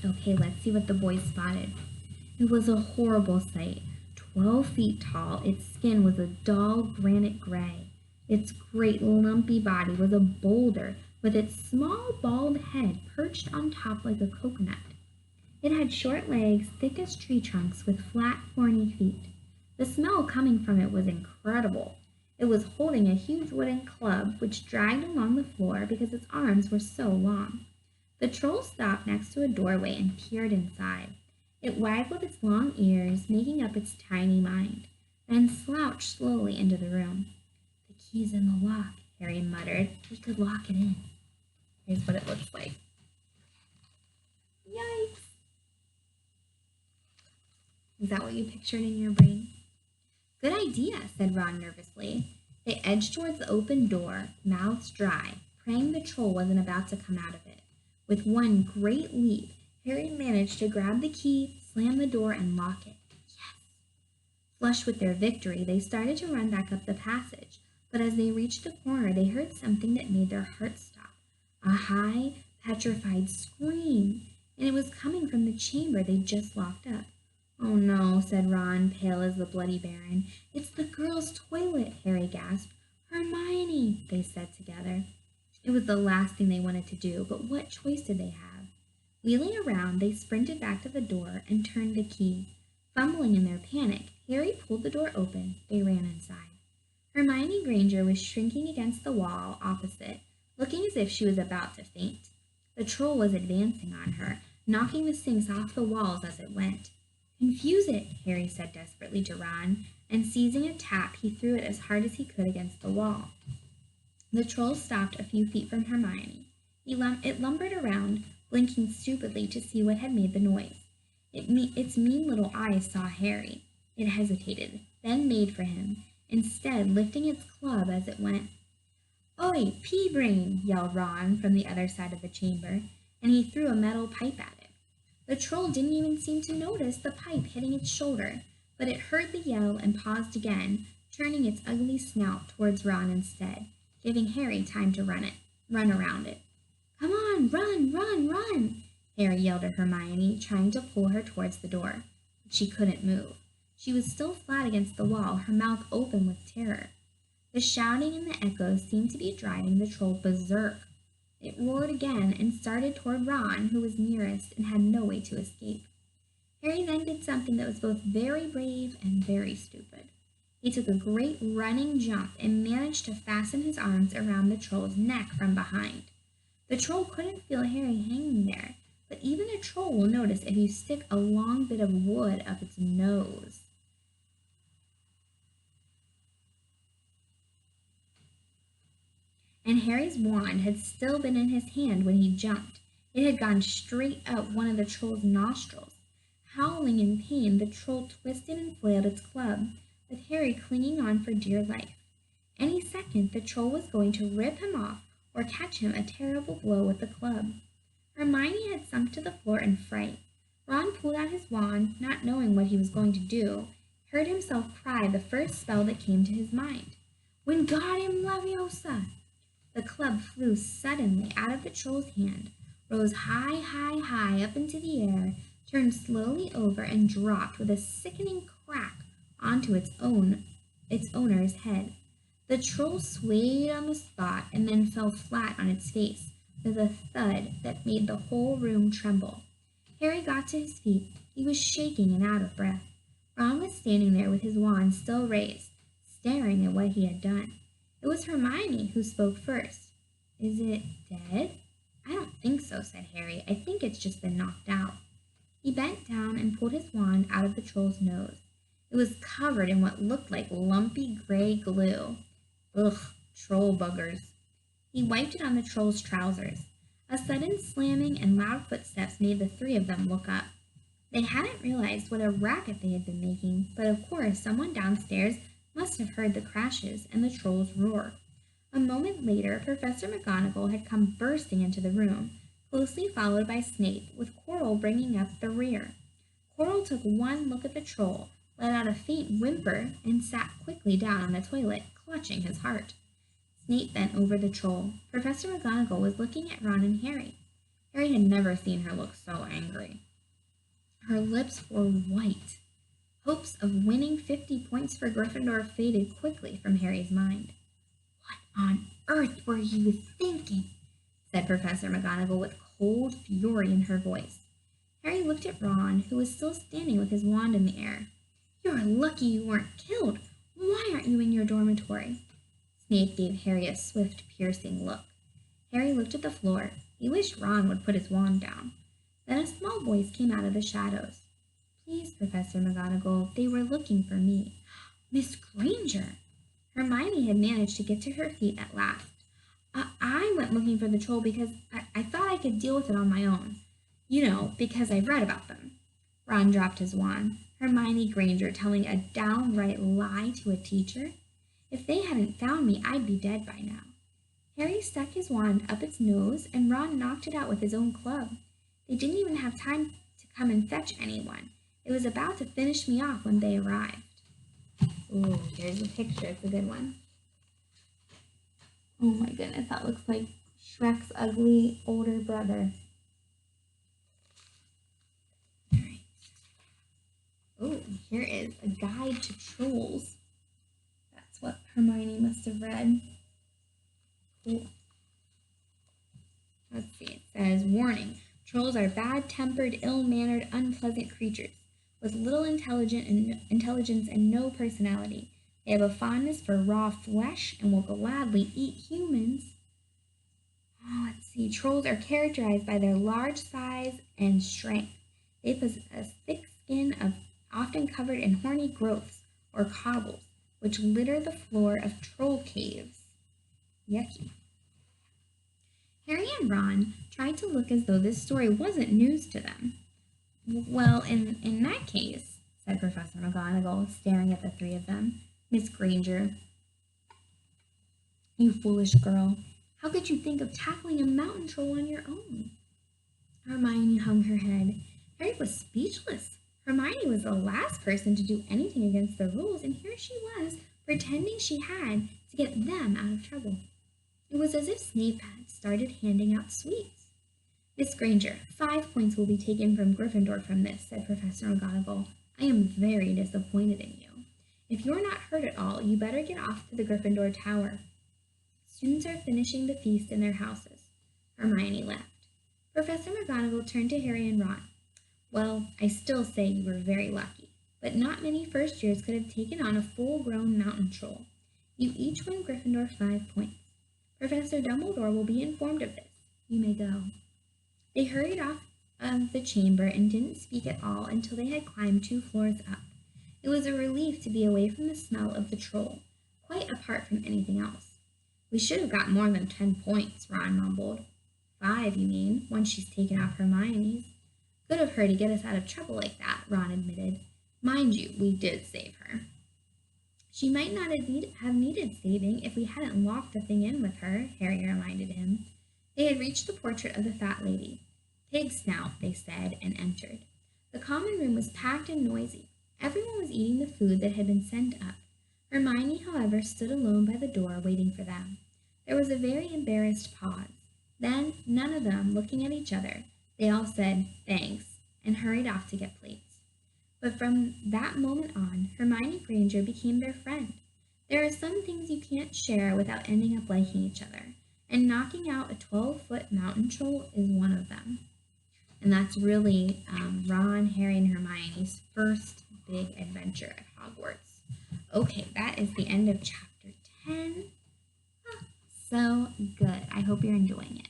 Okay, let's see what the boys spotted. It was a horrible sight. 12 feet tall, its skin was a dull granite gray. Its great lumpy body was a boulder with its small bald head perched on top like a coconut. It had short legs, thick as tree trunks, with flat, horny feet. The smell coming from it was incredible. It was holding a huge wooden club which dragged along the floor because its arms were so long. The troll stopped next to a doorway and peered inside. It waggled its long ears, making up its tiny mind, then slouched slowly into the room. The key's in the lock, Harry muttered. We could lock it in. Here's what it looks like. Yikes! Is that what you pictured in your brain? Good idea, said Ron nervously. They edged towards the open door, mouths dry, praying the troll wasn't about to come out of it. With one great leap, Harry managed to grab the key, slam the door, and lock it. Yes! Flushed with their victory, they started to run back up the passage, but as they reached the corner, they heard something that made their hearts stop. A high, petrified scream, and it was coming from the chamber they'd just locked up. Oh no, said Ron, pale as the Bloody Baron. It's the girls' toilet, Harry gasped. Hermione, they said together. It was the last thing they wanted to do, but what choice did they have? Wheeling around, they sprinted back to the door and turned the key. Fumbling in their panic, Harry pulled the door open. They ran inside. Hermione Granger was shrinking against the wall opposite, looking as if she was about to faint. The troll was advancing on her, knocking the sinks off the walls as it went. Confuse it, Harry said desperately to Ron, and seizing a tap, he threw it as hard as he could against the wall. The troll stopped a few feet from Hermione. It lumbered around, blinking stupidly to see what had made the noise. Its mean little eyes saw Harry. It hesitated, then made for him, instead lifting its club as it went. Oi, pea-brain, yelled Ron from the other side of the chamber, and he threw a metal pipe at it. The troll didn't even seem to notice the pipe hitting its shoulder, but it heard the yell and paused again, turning its ugly snout towards Ron instead, giving Harry time to run around it. Come on, run, run, run, Harry yelled at Hermione, trying to pull her towards the door. But she couldn't move. She was still flat against the wall, her mouth open with terror. The shouting and the echoes seemed to be driving the troll berserk. It roared again and started toward Ron, who was nearest and had no way to escape. Harry then did something that was both very brave and very stupid. He took a great running jump and managed to fasten his arms around the troll's neck from behind. The troll couldn't feel Harry hanging there, but even a troll will notice if you stick a long bit of wood up its nose. And Harry's wand had still been in his hand when he jumped. It had gone straight up one of the troll's nostrils. Howling in pain, the troll twisted and flailed its club, with Harry clinging on for dear life. Any second, the troll was going to rip him off or catch him a terrible blow with the club. Hermione had sunk to the floor in fright. Ron pulled out his wand, not knowing what he was going to do, heard himself cry the first spell that came to his mind. Wingardium Leviosa! The club flew suddenly out of the troll's hand, rose high, high, high up into the air, turned slowly over, and dropped with a sickening crack onto its owner's head. The troll swayed on the spot and then fell flat on its face with a thud that made the whole room tremble. Harry got to his feet. He was shaking and out of breath. Ron was standing there with his wand still raised, staring at what he had done. It was Hermione who spoke first. Is it dead? I don't think so, said Harry. I think it's just been knocked out. He bent down and pulled his wand out of the troll's nose. It was covered in what looked like lumpy gray glue. Ugh, troll buggers. He wiped it on the troll's trousers. A sudden slamming and loud footsteps made the three of them look up. They hadn't realized what a racket they had been making, but of course someone downstairs must have heard the crashes and the troll's roar. A moment later, Professor McGonagall had come bursting into the room, closely followed by Snape, with Quirrell bringing up the rear. Quirrell took one look at the troll, let out a faint whimper, and sat quickly down on the toilet, clutching his heart. Snape bent over the troll. Professor McGonagall was looking at Ron and Harry. Harry had never seen her look so angry. Her lips were white. Hopes of winning 50 points for Gryffindor faded quickly from Harry's mind. "What on earth were you thinking?" said Professor McGonagall with cold fury in her voice. Harry looked at Ron, who was still standing with his wand in the air. "You're lucky you weren't killed. Why aren't you in your dormitory?" Snape gave Harry a swift, piercing look. Harry looked at the floor. He wished Ron would put his wand down. Then a small voice came out of the shadows. "Please, Professor McGonagall, they were looking for me." "Miss Granger!" Hermione had managed to get to her feet at last. I went looking for the troll because I thought I could deal with it on my own. You know, because I've read about them." Ron dropped his wand. Hermione Granger telling a downright lie to a teacher? "If they hadn't found me, I'd be dead by now." Harry stuck his wand up its nose, and Ron knocked it out with his own club. They didn't even have time to come and fetch anyone. It was about to finish me off when they arrived. Ooh, here's a picture. It's a good one. Oh my goodness, that looks like Shrek's ugly older brother. All right. Oh, here is a guide to trolls. That's what Hermione must have read. Cool. Let's see. It says, "Warning. Trolls are bad-tempered, ill-mannered, unpleasant creatures with little intelligence and no personality. They have a fondness for raw flesh and will gladly eat humans." Let's see. Trolls are characterized by their large size and strength. They possess a thick skin often covered in horny growths or cobbles, which litter the floor of troll caves. Yucky. Harry and Ron tried to look as though this story wasn't news to them. "Well, in that case," said Professor McGonagall, staring at the three of them, "Miss Granger, you foolish girl, how could you think of tackling a mountain troll on your own?" Hermione hung her head. Harry was speechless. Hermione was the last person to do anything against the rules, and here she was, pretending she had to get them out of trouble. It was as if Snape had started handing out sweets. "Miss Granger, 5 points will be taken from Gryffindor from this," said Professor McGonagall. "I am very disappointed in you. If you're not hurt at all, you better get off to the Gryffindor Tower. Students are finishing the feast in their houses." Hermione laughed. Professor McGonagall turned to Harry and Ron. "Well, I still say you were very lucky, but not many first years could have taken on a full-grown mountain troll. You each win Gryffindor 5 points. Professor Dumbledore will be informed of this. You may go." They hurried off of the chamber and didn't speak at all until they had climbed 2 floors up. It was a relief to be away from the smell of the troll, quite apart from anything else. "We should have got more than 10 points, Ron mumbled. 5, you mean, once she's taken off Hermione's. Good of her to get us out of trouble like that," Ron admitted. "Mind you, we did save her." "She might not have needed saving if we hadn't locked the thing in with her," Harry reminded him. They had reached the portrait of the fat lady. "Pig snout," they said, and entered. The common room was packed and noisy. Everyone was eating the food that had been sent up. Hermione, however, stood alone by the door, waiting for them. There was a very embarrassed pause. Then, none of them looking at each other, they all said, "Thanks," and hurried off to get plates. But from that moment on, Hermione Granger became their friend. There are some things you can't share without ending up liking each other, and knocking out a 12-foot mountain troll is one of them. And that's really Ron, Harry, and Hermione's first big adventure at Hogwarts. Okay, that is the end of chapter 10. So good. I hope you're enjoying it.